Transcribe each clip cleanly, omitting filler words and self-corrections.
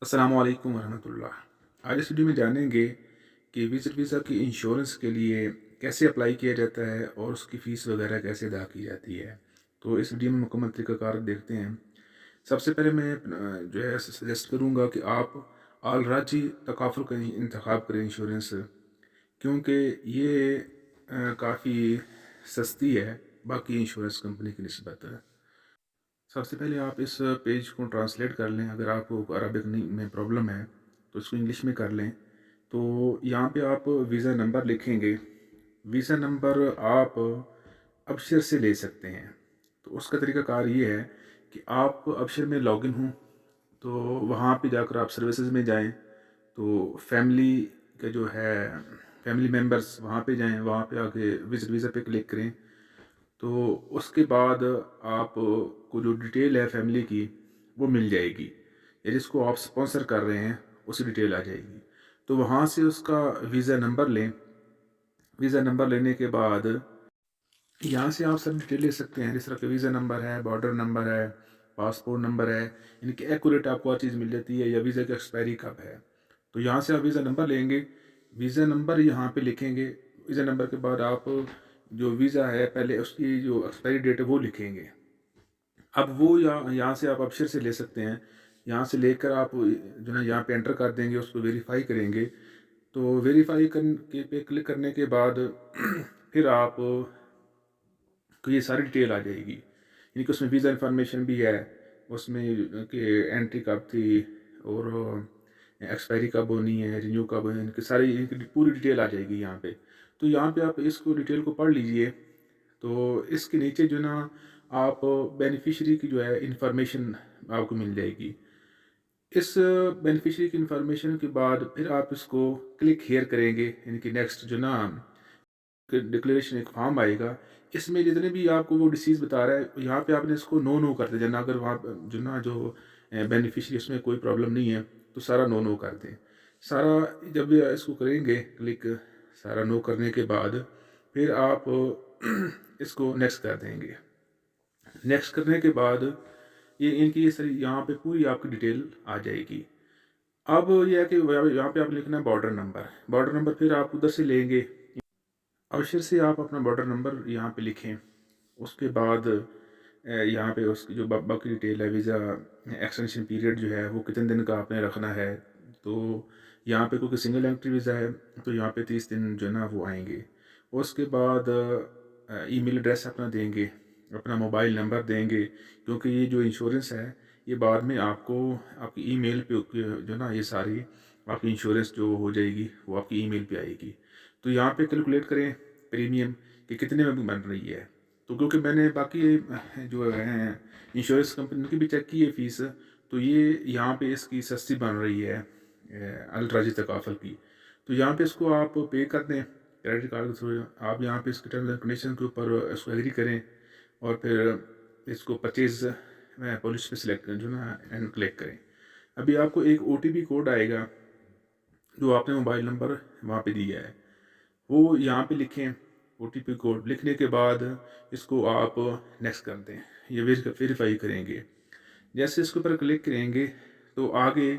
अस्सलामु अलैकुम वरहमतुल्लाह। आज इस वीडियो में जानेंगे कि विज़िट वीज़ा की इंश्योरेंस के लिए कैसे अप्लाई किया जाता है और उसकी फ़ीस वगैरह कैसे अदा की जाती है। तो इस वीडियो में मुकम्मल तरीक़ाकार देखते हैं। सबसे पहले मैं जो है सजेस्ट करूँगा कि आप अल राजी तकाफ़ुल का इंतख़ाब करें इंश्योरेंस, क्योंकि ये काफ़ी सस्ती है बाकी इंश्योरेंस कंपनी की निस्बत। सबसे पहले आप इस पेज को ट्रांसलेट कर लें। अगर आपको अरबिक नहीं में प्रॉब्लम है तो इसको इंग्लिश में कर लें। तो यहाँ पे आप वीज़ा नंबर लिखेंगे। वीज़ा नंबर आप अबशर से ले सकते हैं। तो उसका तरीक़ाकार ये है कि आप अबशर में लॉगिन हों, तो वहाँ पे जाकर आप सर्विसेज में जाएं, तो फैमिली का जो है फैमिली मेम्बर्स वहाँ पे जाएं, वहाँ पे आके विज़िट वीज़ा पे क्लिक करें। तो उसके बाद आपको जो डिटेल है फैमिली की वो मिल जाएगी, या जिसको आप स्पॉन्सर कर रहे हैं उसी डिटेल आ जाएगी। तो वहाँ से उसका वीज़ा नंबर लें। वीज़ा नंबर लेने के बाद यहाँ से आप सब डिटेल ले सकते हैं, जिस तरह का वीज़ा नंबर है, बॉर्डर नंबर है, पासपोर्ट नंबर है, इनकी एक्यूरेट आपको हर चीज़ मिल जाती है, या वीज़ा की एक्सपायरी कब है। तो यहाँ से आप वीज़ा नंबर लेंगे, वीज़ा नंबर यहाँ पे लिखेंगे। वीज़ा नंबर के बाद आप जो वीज़ा है पहले उसकी जो एक्सपायरी डेट है वो लिखेंगे। अब वो यहाँ से आप अबशर से ले सकते हैं। यहाँ से लेकर आप जो है यहाँ पे एंटर कर देंगे, उसको वेरीफाई करेंगे। तो वेरीफाई करने पे क्लिक करने के बाद फिर आप तो ये सारी डिटेल आ जाएगी, यानी कि उसमें वीज़ा इन्फॉर्मेशन भी है, उसमें कि एंट्री कब थी और एक्सपायरी कब होनी है, रिन्यू कब है, इनकी सारी इनकी पूरी डिटेल आ जाएगी यहाँ पे। तो यहाँ पे आप इसको डिटेल को पढ़ लीजिए। तो इसके नीचे जो ना आप बेनिफिशियरी की जो है इंफॉर्मेशन आपको मिल जाएगी। इस बेनिफिशियरी की इंफॉर्मेशन के बाद फिर आप इसको क्लिक हेयर करेंगे, यानी कि नेक्स्ट जो ना डिक्लेरेशन एक फॉर्म आएगा। इसमें जितने भी आपको वो डिसीज़ बता रहा है, यहाँ पे आपने इसको नो नो कर देना। अगर वहाँ जो ना जो बेनिफिशियरी उसमें कोई प्रॉब्लम नहीं है तो सारा नो नो कर दें। सारा जब ये इसको करेंगे क्लिक, सारा नो करने के बाद फिर आप इसको नेक्स्ट कर देंगे। नेक्स्ट करने के बाद ये इनकी ये सारी यहाँ पे पूरी आपकी डिटेल आ जाएगी। अब ये है कि यहाँ पे आप लिखना है बॉर्डर नंबर। बॉर्डर नंबर फिर आप उधर से लेंगे। अवश्य से आप अपना बॉर्डर नंबर यहाँ पे लिखें। उसके बाद यहाँ पे उसकी जो बाकी डिटेल है, वीज़ा एक्सटेंशन पीरियड जो है वो कितने दिन का आपने रखना है। तो यहाँ पे क्योंकि सिंगल एंट्री वीज़ा है तो यहाँ पे 30 दिन जो है ना वो आएंगे। उसके बाद ईमेल एड्रेस अपना देंगे, अपना मोबाइल नंबर देंगे, क्योंकि ये जो इंश्योरेंस है ये बाद में आपको आपकी ईमेल पे जो ना ये सारी आपकी इंश्योरेंस जो हो जाएगी वो आपकी ईमेल पे आएगी। तो यहाँ पे कैलकुलेट करें प्रीमियम कि कितने में बन रही है। तो क्योंकि मैंने बाकी जो है इंश्योरेंस कंपनी की भी चेक की है फ़ीस, तो ये यहाँ पे इसकी सस्ती बन रही है अल राजी तकाफल की। तो यहाँ पे इसको आप पे कर दें क्रेडिट कार्ड के थ्रू। आप यहाँ पे इसके टर्म्स एंड कंडीशन के ऊपर इसको एग्री करें और फिर इसको परचेज़ पॉलिसी पे सिलेक्ट जो ना एंड क्लिक करें। अभी आपको एक OTP कोड आएगा जो आपने मोबाइल नंबर वहाँ पे दिया है, वो यहाँ पे लिखें। OTP कोड लिखने के बाद इसको आप नेक्स्ट कर दें, ये वेरीफाई करेंगे। जैसे इसके ऊपर क्लिक करेंगे तो आगे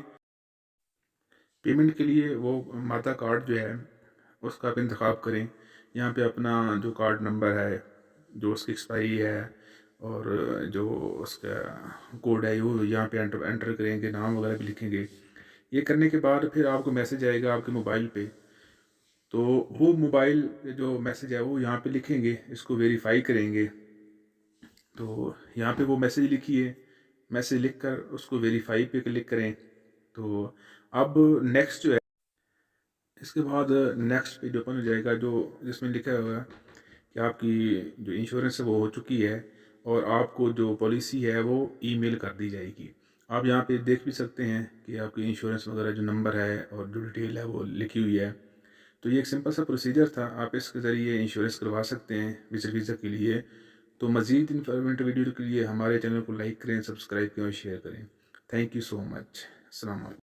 पेमेंट के लिए वो माता कार्ड जो है उसका आप इंतखाब करें। यहाँ पे अपना जो कार्ड नंबर है, जो उसकी एक्सपायरी है और जो उसका कोड है वो यहाँ पे एंटर करेंगे, नाम वगैरह भी लिखेंगे। ये करने के बाद फिर आपको मैसेज आएगा आपके मोबाइल पे। तो वो मोबाइल जो मैसेज है वो यहाँ पे लिखेंगे, इसको वेरीफाई करेंगे। तो यहाँ पे वो मैसेज लिखिए, मैसेज लिखकर उसको वेरीफाई पे क्लिक करें। तो अब नेक्स्ट जो है, इसके बाद नेक्स्ट पेज ओपन हो जाएगा जो जिसमें लिखा हुआ है कि आपकी जो इंश्योरेंस है वो हो चुकी है और आपको जो पॉलिसी है वो ईमेल कर दी जाएगी। आप यहाँ पे देख भी सकते हैं कि आपकी इंश्योरेंस वगैरह जो नंबर है और जो डिटेल है वो लिखी हुई है। तो ये एक सिंपल सा प्रोसीजर था, आप इसके ज़रिए इंश्योरेंस करवा सकते हैं विज़िट वीज़ा के लिए। तो मज़ीद इन्फॉर्मेटिव वीडियो के लिए हमारे चैनल को लाइक करें, सब्सक्राइब करें और शेयर करें। Thank you so much. अस्सलाम वालेकुम।